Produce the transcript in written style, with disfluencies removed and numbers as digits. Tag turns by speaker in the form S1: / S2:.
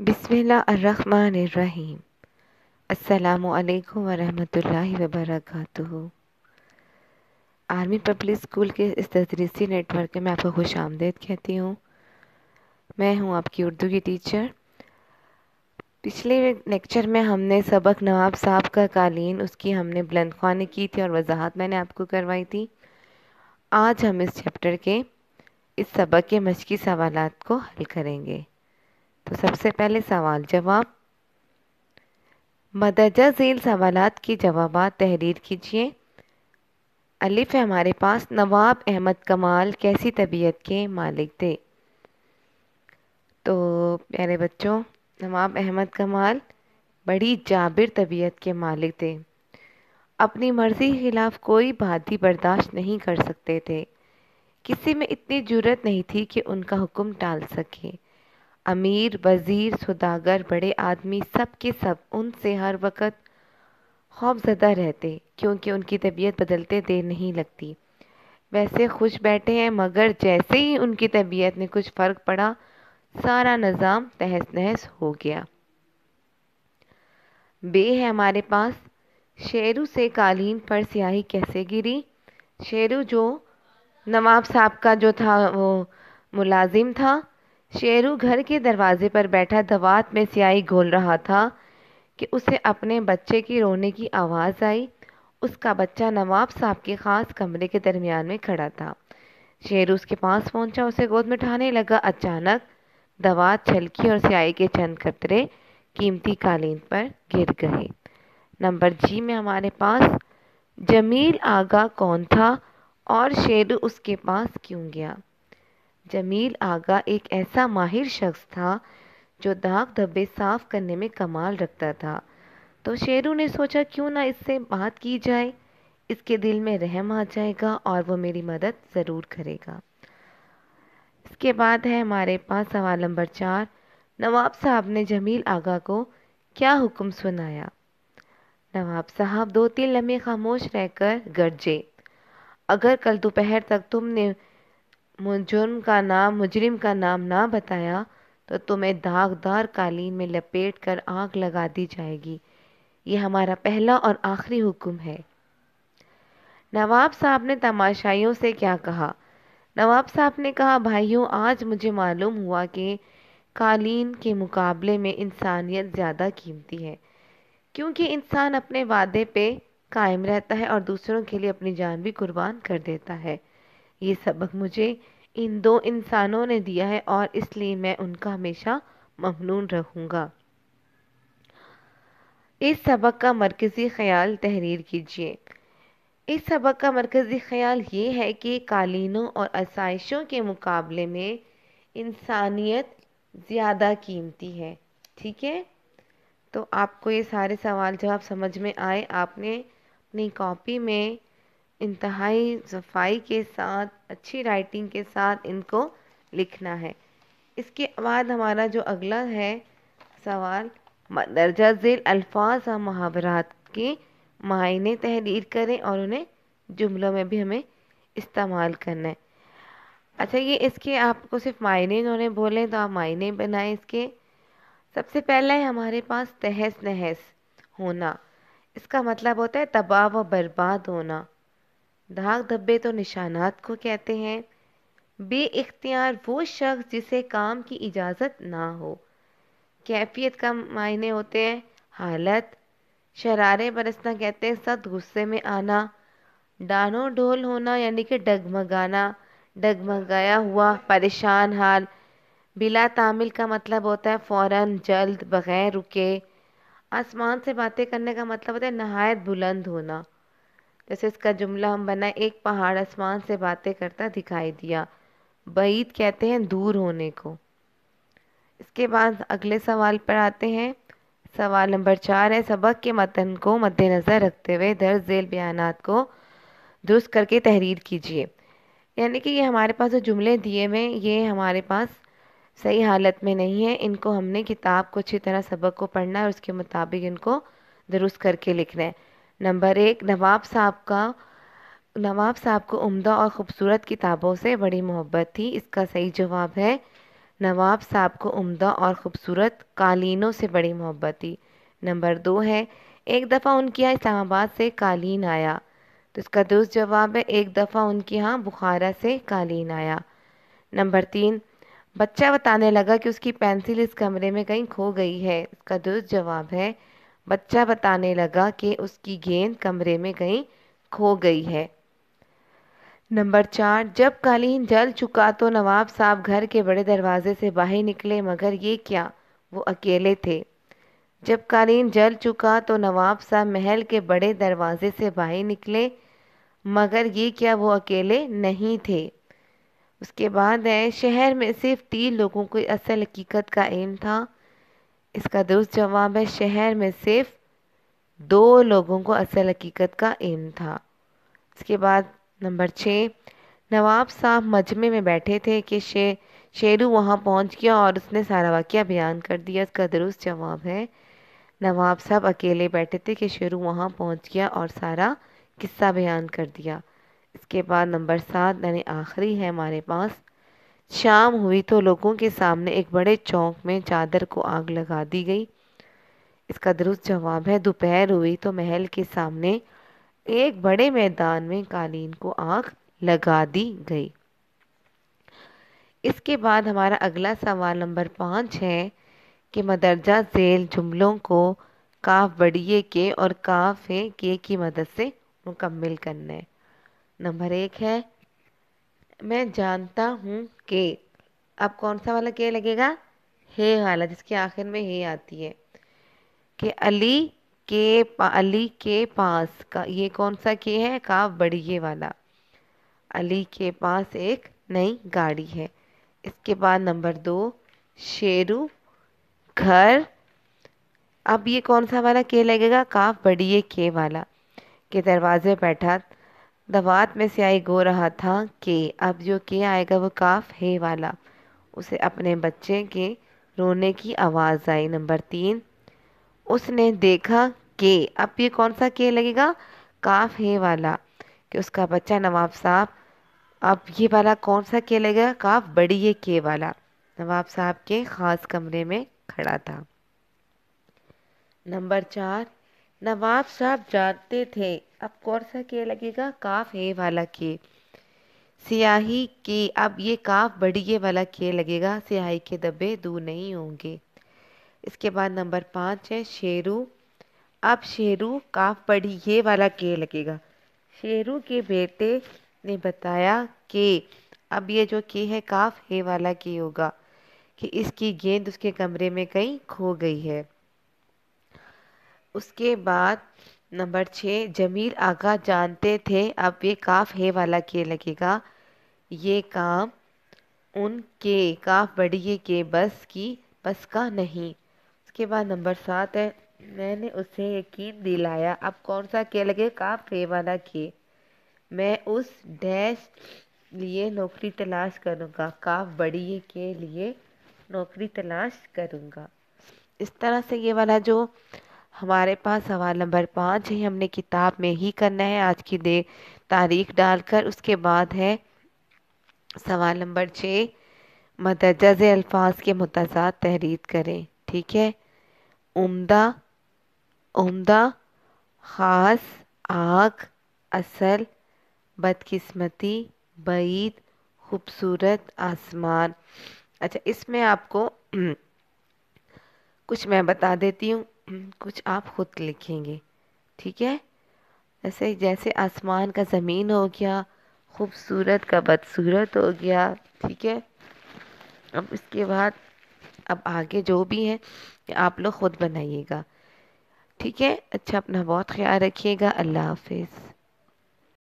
S1: بسم اللہ الرحمن الرحیم۔ السلام علیکم ورحمۃ اللہ وبرکاتہ۔ آرمی پبلک اسکول کے اس تدریسی نیٹ ورک میں آپ کو خوش آمدید کہتی ہوں۔ میں ہوں آپ کی اردو کی ٹیچر۔ پچھلے لیکچر میں ہم نے سبق نواب صاحب کا قالین، اس کی ہم نے بلند خوانی کی تھی اور وضاحت میں نے آپ کو کروائی تھی۔ آج ہم اس چیپٹر کے اس سبق کے مشقی سوالات کو حل کریں گے۔ تو سب سے پہلے سوال جواب، مدرجہ ذیل سوالات کے جوابات تحریر کیجیے۔ الف ہے ہمارے پاس، نواب احمد کمال کیسی طبیعت کے مالک تھے؟ تو پیارے بچوں، نواب احمد کمال بڑی جابر طبیعت کے مالک تھے۔ اپنی مرضی کے خلاف کوئی بات بھی برداشت نہیں کر سکتے تھے۔ کسی میں اتنی جرأت نہیں تھی کہ ان کا حکم ٹال سکے۔ امیر، وزیر، سوداگر، بڑے آدمی سب کے سب ان سے ہر وقت خوف زدہ رہتے، کیونکہ ان کی طبیعت بدلتے دیر نہیں لگتی۔ ویسے خوش بیٹھے ہیں، مگر جیسے ہی ان کی طبیعت میں کچھ فرق پڑا، سارا نظام تہس نہس ہو گیا۔ بے ہے ہمارے پاس، شیرو سے قالین پر سیاہی کیسے گری؟ شیرو جو نواب صاحب کا جو تھا وہ ملازم تھا، شیرو گھر کے دروازے پر بیٹھا دوات میں سیاہی گھول رہا تھا کہ اسے اپنے بچے کی رونے کی آواز آئی۔ اس کا بچہ نواب صاحب کے خاص کمرے کے درمیان میں کھڑا تھا۔ شیرو اس کے پاس پہنچا، اسے گود میں اٹھانے لگا۔ اچانک دوات چھلکی اور سیاہی کے چند قطرے قیمتی قالین پر گر گئے۔ نمبر جی میں ہمارے پاس، جمیل آغا کون تھا اور شیرو اس کے پاس کیوں گیا؟ جمیل آغا ایک ایسا ماہر شخص تھا جو داغ دھبے صاف کرنے میں کمال رکھتا تھا۔ تو شیرو نے سوچا کیوں نہ اس سے بات کی جائے، اس کے دل میں رحم آ جائے گا اور وہ میری مدد ضرور کرے گا۔ اس کے بعد ہے ہمارے پاس سوال نمبر 4، نواب صاحب نے جمیل آغا کو کیا حکم سنایا؟ نواب صاحب 2-3 لمحے خاموش رہ کر گرجے، اگر کل دوپہر تک تم نے مجرم کا نام نہ بتایا تو تمہیں داغدار قالین میں لپیٹ کر آگ لگا دی جائے گی۔ یہ ہمارا پہلا اور آخری حکم ہے۔ نواب صاحب نے تماشائیوں سے کیا کہا؟ نواب صاحب نے کہا، بھائیوں، آج مجھے معلوم ہوا کہ قالین کے مقابلے میں انسانیت زیادہ قیمتی ہے، کیونکہ انسان اپنے وعدے پہ قائم رہتا ہے اور دوسروں کے لیے اپنی جان بھی قربان کر دیتا ہے۔ یہ سبق مجھے ان 2 انسانوں نے دیا ہے اور اس لیے میں ان کا ہمیشہ ممنون رہوں گا۔ اس سبق کا مرکزی خیال تحریر کیجیے۔ اس سبق کا مرکزی خیال یہ ہے کہ قالینوں اور آسائشوں کے مقابلے میں انسانیت زیادہ قیمتی ہے۔ ٹھیک ہے؟ تو آپ کو یہ سارے سوال جواب سمجھ میں آئے؟ آپ نے اپنی کاپی میں انتہائی صفائی کے ساتھ، اچھی رائٹنگ کے ساتھ ان کو لکھنا ہے۔ اس کے بعد ہمارا جو اگلا ہے سوال، مندرجہ ذیل الفاظ اور محاورات کے معنی تحریر کریں اور انہیں جملوں میں بھی ہمیں استعمال کرنا ہے۔ اچھا، یہ اس کے آپ کو صرف معنی انہوں نے بولے تو آپ معنی بنائیں اس کے۔ سب سے پہلا ہے ہمارے پاس تہس نہس ہونا۔ اس کا مطلب ہوتا ہے تباہ و برباد ہونا۔ داغ دھبے تو نشانات کو کہتے ہیں۔ بے اختیار وہ شخص جسے کام کی اجازت نہ ہو۔ کیفیت کا معنی ہوتے ہیں حالت۔ شرارے برسنا کہتے ہیں سخت غصے میں آنا۔ ڈانو ڈول ہونا یعنی کہ ڈگمگانا، ڈگمگایا ہوا، پریشان حال۔ بلا تعمیل کا مطلب ہوتا ہے فوراً، جلد، بغیر رکے۔ آسمان سے باتیں کرنے کا مطلب ہوتا ہے نہایت بلند ہونا۔ جیسے اس کا جملہ ہم بنائیں، ایک پہاڑ آسمان سے باتیں کرتا دکھائی دیا۔ بعید کہتے ہیں دور ہونے کو۔ اس کے بعد اگلے سوال پر آتے ہیں۔ سوال نمبر 4 ہے، سبق کے متن کو مد نظر رکھتے ہوئے درج ذیل بیانات کو درست کر کے تحریر کیجیے۔ یعنی کہ یہ ہمارے پاس جو جملے دیے ہوئے یہ ہمارے پاس صحیح حالت میں نہیں ہے، ان کو ہم نے کتاب کو اچھی طرح سبق کو پڑھنا ہے اور اس کے مطابق ان کو درست کر کے لکھنا ہے۔ نمبر 1، نواب صاحب کو عمدہ اور خوبصورت کتابوں سے بڑی محبت تھی۔ اس کا صحیح جواب ہے نواب صاحب کو عمدہ اور خوبصورت قالینوں سے بڑی محبت تھی۔ نمبر 2 ہے، ایک دفعہ ان کے یہاں اسلام آباد سے قالین آیا۔ تو اس کا درست جواب ہے ایک دفعہ ان کے یہاں بخارا سے قالین آیا۔ نمبر 3، بچہ بتانے لگا کہ اس کی پینسل اس کمرے میں کہیں کھو گئی ہے۔ اس کا درست جواب ہے بچہ بتانے لگا کہ اس کی گیند کمرے میں کہیں کھو گئی ہے۔ نمبر 4، جب قالین جل چکا تو نواب صاحب گھر کے بڑے دروازے سے باہر نکلے، مگر یہ کیا وہ اکیلے تھے۔ جب قالین جل چکا تو نواب صاحب محل کے بڑے دروازے سے باہر نکلے، مگر یہ کیا وہ اکیلے نہیں تھے۔ اس کے بعد ہے، شہر میں صرف 3 لوگوں کو اصل حقیقت کا علم تھا۔ اس کا درست جواب ہے شہر میں صرف 2 لوگوں کو اصل حقیقت کا علم تھا۔ اس کے بعد نمبر 6، نواب صاحب مجمع میں بیٹھے تھے کہ شیرو وہاں پہنچ گیا اور اس نے سارا واقعہ بیان کر دیا۔ اس کا درست جواب ہے نواب صاحب اکیلے بیٹھے تھے کہ شیرو وہاں پہنچ گیا اور سارا قصہ بیان کر دیا۔ اس کے بعد نمبر 7 یعنی آخری ہے ہمارے پاس، شام ہوئی تو لوگوں کے سامنے ایک بڑے چوک میں چادر کو آگ لگا دی گئی۔ اس کا درست جواب ہے دوپہر ہوئی تو محل کے سامنے ایک بڑے میدان میں قالین کو آگ لگا دی گئی۔ اس کے بعد ہمارا اگلا سوال نمبر 5 ہے کہ مدرجہ ذیل جملوں کو کاف بڑی کے اور کاف کے کی مدد سے مکمل کرنا ہے۔ نمبر 1 ہے، میں جانتا ہوں کہ، اب کون سا والا کے لگے گا؟ ہے والا، جس کے آخر میں ہے آتی ہے، کہ علی کے پاس کا، یہ کون سا کے ہے؟ کاف بڑی والا۔ علی کے پاس ایک نئی گاڑی ہے۔ اس کے بعد نمبر 2، شیرو گھر، اب یہ کون سا والا کے لگے گا؟ کاف بڑی کے والا، کہ دروازے بیٹھا دوات میں سیاہی گو رہا تھا کہ، اب جو کے آئے گا وہ کاف ہے والا، اسے اپنے بچے کے رونے کی آواز آئی۔ نمبر 3، اس نے دیکھا کہ، اب یہ کون سا کے لگے گا؟ کاف ہے والا، کہ اس کا بچہ نواب صاحب، اب یہ والا کون سا کے لگے گا؟ کاف بڑی کے والا، نواب صاحب کے خاص کمرے میں کھڑا تھا۔ نمبر 4، نواب صاحب جانتے تھے، اب کون سا کے لگے گا؟ کاف ہے والا کے، سیاہی کی، اب یہ کاف بڑی والا کے لگے گا، سیاہی کے دبے دور نہیں ہوں گے۔ اس کے بعد نمبر 5 ہے شیرو، اب شیرو کاف بڑی یہ والا کے لگے گا، شیرو کے بیٹے نے بتایا کہ، اب یہ جو کے ہے کاف ہے والا کے ہوگا، کہ اس کی گیند اس کے کمرے میں کہیں کھو گئی ہے۔ اس کے بعد نمبر 6، جمیل آقا جانتے تھے، اب یہ کاف ہے والا کے لگے گا، یہ کام ان کے کاف بڑی کے بس کا نہیں۔ اس کے بعد نمبر 7 ہے، میں نے اسے یقین دلایا، اب کون سا کے لگے؟ کاف ہے والا کے، میں اس ڈیش لیے نوکری تلاش کروں گا، کاف بڑی کے لیے نوکری تلاش کروں گا۔ اس طرح سے یہ والا جو ہمارے پاس سوال نمبر 5 ہے، ہم نے کتاب میں ہی کرنا ہے آج کی تاریخ ڈال کر۔ اس کے بعد ہے سوال نمبر 6، مدرجہ ذیل الفاظ کے متضاد تحریر کریں۔ ٹھیک ہے، عمدہ، خاص، آگ، اصل، بدقسمتی، بعید، خوبصورت، آسمان۔ اچھا، اس میں آپ کو کچھ میں بتا دیتی ہوں، کچھ آپ خود لکھیں گے۔ ٹھیک ہے، جیسے آسمان کا زمین ہو گیا، خوبصورت کا بدصورت ہو گیا۔ ٹھیک ہے، اب اس کے بعد اب آگے جو بھی ہے آپ لوگ خود بنائیے گا۔ ٹھیک ہے، اچھا، اپنا بہت خیال رکھیے گا۔ اللہ حافظ۔